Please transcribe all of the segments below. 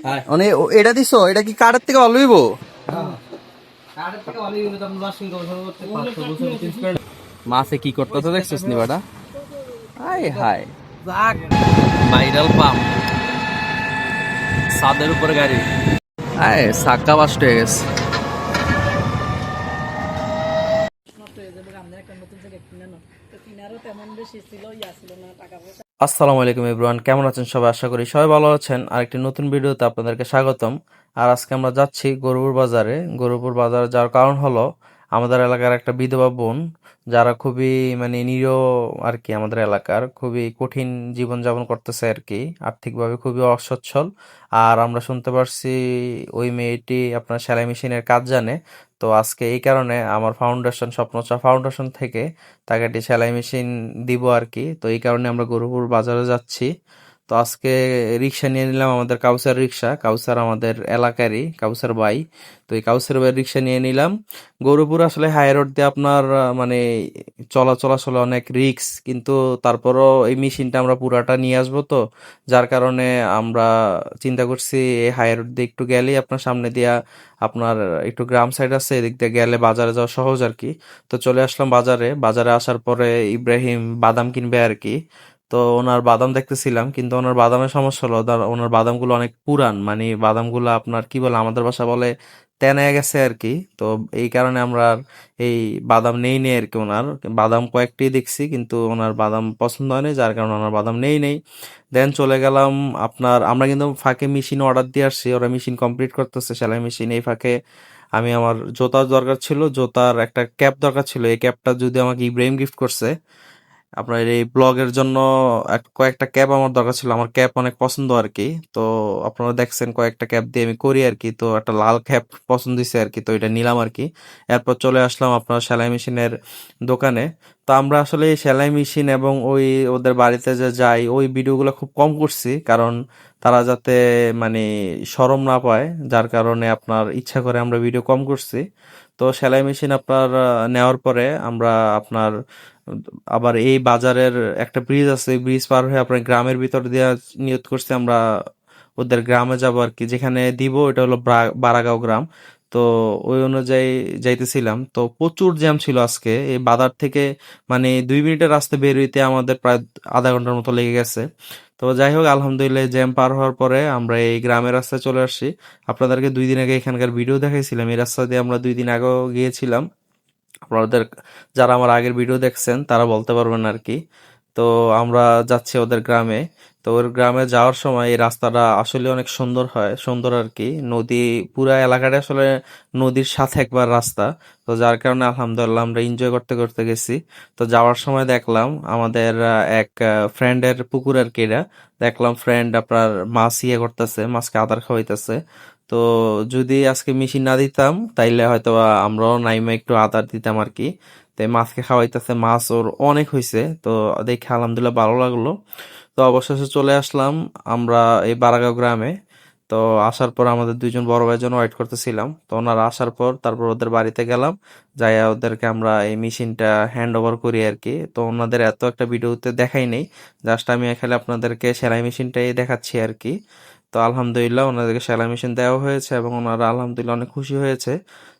মানে এটা দিছো, এটা কি কাঠের থেকে ভালো হইব? মাছে কি করতেছে দেখছিস নি বেটা? হাই হাই ভাইরাল পাম্প ছাদের উপরে গাড়ি, আয় সাক্কা বাস্ট হয়ে গেছে। আসসালামু আলাইকুম এভরিওয়ান, কেমন আছেন সবাই? আশা করি সবাই ভালো আছেন। আরেকটি নতুন ভিডিওতে আপনাদেরকে স্বাগতম। আর আজকে আমরা যাচ্ছি গরুপুর বাজারে। গরুপুর বাজারে যাওয়ার কারণ হলো আমাদের এলাকার একটা বিধবা বোন, যারা খুবই মানে নিরীহ আর কি, আমাদের এলাকার খুবই কঠিন জীবনযাপন করতেছে আর কি, আর্থিকভাবে খুবই অসচ্ছল। আর আমরা শুনতে পারছি ওই মেয়েটি আপনার সেলাই মেশিনের কাজ জানে। তো আজকে এই কারণে আমার ফাউন্ডেশন, স্বপ্নচা ফাউন্ডেশন থেকে তাকে একটি সেলাই মেশিন দিব আর কি। তো এই কারণে আমরা গরুপুর বাজারে যাচ্ছি। তো আজকে রিক্সা নিয়ে নিলাম, আমাদের কাউসার রিক্সা। কাউসার আমাদের এলাকারই, কাউসার ভাই। তো এই কাউসার ভাই রিক্সা নিয়ে নিলাম। গরুপুর আসলে হাই রোড দিয়ে আপনার মানে চলাচল আসলে অনেক রিক্স, কিন্তু তারপরও এই মেশিনটা আমরা পুরাটা নিয়ে আসবো। তো যার কারণে আমরা চিন্তা করছি এই হাই রোড দিয়ে একটু গেলেই আপনার সামনে দিয়া আপনার একটু গ্রাম সাইড আছে, এদিক দিয়ে গেলে বাজারে যাওয়া সহজ আর কি। তো চলে আসলাম বাজারে। বাজারে আসার পরে ইব্রাহিম বাদাম কিনবে আর কি। তো ওনার বাদাম দেখতেছিলাম, কিন্তু ওনার বাদামের সমস্যা হলো ওনার বাদামগুলো অনেক পুরান, মানে বাদামগুলো আপনার কি বলে, আমাদের বাসা বলে তেনায় গেছে আর কি। তো এই কারণে আমরা আর এই বাদাম নেই আর কি। ওনার বাদাম কয়েকটি দেখছি, কিন্তু ওনার বাদাম পছন্দ হয়নি, যার কারণে ওনার বাদাম নেই। দেন চলে গেলাম আপনার, আমরা কিন্তু ফাঁকে মেশিন অর্ডার দিয়ে আসছি, ওরা মেশিন কমপ্লিট করতেছে সেলাই মেশিন। এই ফাঁকে আমি আমার জুতার দরকার ছিল, জুতার একটা ক্যাপ দরকার ছিল। এই ক্যাপটা যদি আমাকে ইব্রাহিম গিফট করছে আপনার এই ব্লগের জন্য। কয়েকটা ক্যাপ আমার দরকার ছিল, আমার ক্যাপ অনেক পছন্দ আর কি। তো আপনারা দেখছেন কয়েকটা ক্যাপ দিয়ে আমি করি আর কি। তো একটা লাল ক্যাপ পছন্দ হয়েছে আর কি, তো এটা নিলাম আর কি। এরপর চলে আসলাম আপনার সেলাই মেশিনের দোকানে। তো আমরা আসলে এই সেলাই মেশিন এবং ওই ওদের বাড়িতে যে যাই, ওই ভিডিওগুলো খুব কম করছি, কারণ তারা যাতে মানে শরম না পায়, যার কারণে আপনার ইচ্ছা করে আমরা ভিডিও কম করছি। তো সেলাই মেশিন আপনার নেওয়ার পরে আমরা আপনার আবার এই বাজারের একটা ব্রিজ আছে, ওই ব্রিজ পার হয়ে আপনার গ্রামের ভিতর দিয়ে নিয়ত করছি আমরা ওদের গ্রামে যাব আর কি। যেখানে দিব এটা হলো বারাগাঁও গ্রাম। তো ওই অনুযায়ী যাইতেছিলাম। তো প্রচুর জ্যাম ছিল আজকে এই বাজার থেকে, মানে 2 মিনিটের রাস্তা বের হইতে আমাদের প্রায় আধা ঘন্টার মতো লেগে গেছে। তো যাই হোক, আলহামদুলিল্লাহ জ্যাম পার হওয়ার পরে আমরা এই গ্রামের রাস্তায় চলে আসছি। আপনাদেরকে 2 দিন আগে এখানকার ভিডিও দেখাইছিলাম, এই রাস্তা দিয়ে আমরা 2 দিন আগেও গিয়েছিলাম। আপনাদের যারা আমার আগের ভিডিও দেখছেন তারা বলতে পারবেন আর কি। তো আমরা যাচ্ছি ওদের গ্রামে। তো ওর গ্রামে যাওয়ার সময় এই রাস্তাটা আসলে অনেক সুন্দর হয়, সুন্দর আর কি। নদী, পুরা এলাকাটা আসলে নদীর সাথে একবার রাস্তা। তো যার কারণে আলহামদুলিল্লাহ আমরা এনজয় করতে করতে গেছি। তো যাওয়ার সময় দেখলাম আমাদের এক ফ্রেন্ডের পুকুর আর কি এটা। দেখলাম ফ্রেন্ড আপনার মাছ ইয়ে করতেছে, মাছকে আদার খাওয়াইতেছে। তো যদি আজকে মেশিন না দিতাম তাইলে হয়তো আমরাও নাইমা একটু আদার দিতাম আর কি। তো এই মাছকে খাওয়াইতেছে, মাছ ওর অনেক হয়েছে। তো দেখে আলহামদুলিল্লাহ ভালো লাগলো। তো অবশেষে চলে আসলাম আমরা এই বারাগাঁও গ্রামে। তো আসার পর আমাদের 2জন বড় ভাইয়ের জন্য ওয়েট করতেছিলাম। তো ওনারা আসার পর তারপর ওদের বাড়িতে গেলাম, যাইয়া ওদেরকে আমরা এই মেশিনটা হ্যান্ড ওভার করি আর কি। তো ওনাদের এত একটা ভিডিওতে দেখাই নেই, জাস্ট আমি এখানে আপনাদেরকে সেলাই মেশিনটাই দেখাচ্ছি আর কি। তো আলহামদুলিল্লাহ ওনাদেরকে সেলাই মেশিন দেওয়া হয়েছে এবং ওনারা আলহামদুলিল্লাহ অনেক খুশি হয়েছে।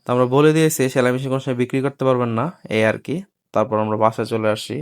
তো আমরা বলে দিয়েছি সেলাই মেশিন কোনো সময় বিক্রি করতে পারবেন না, এই আর কি। তারপর আমরা বাসায় চলে আসি।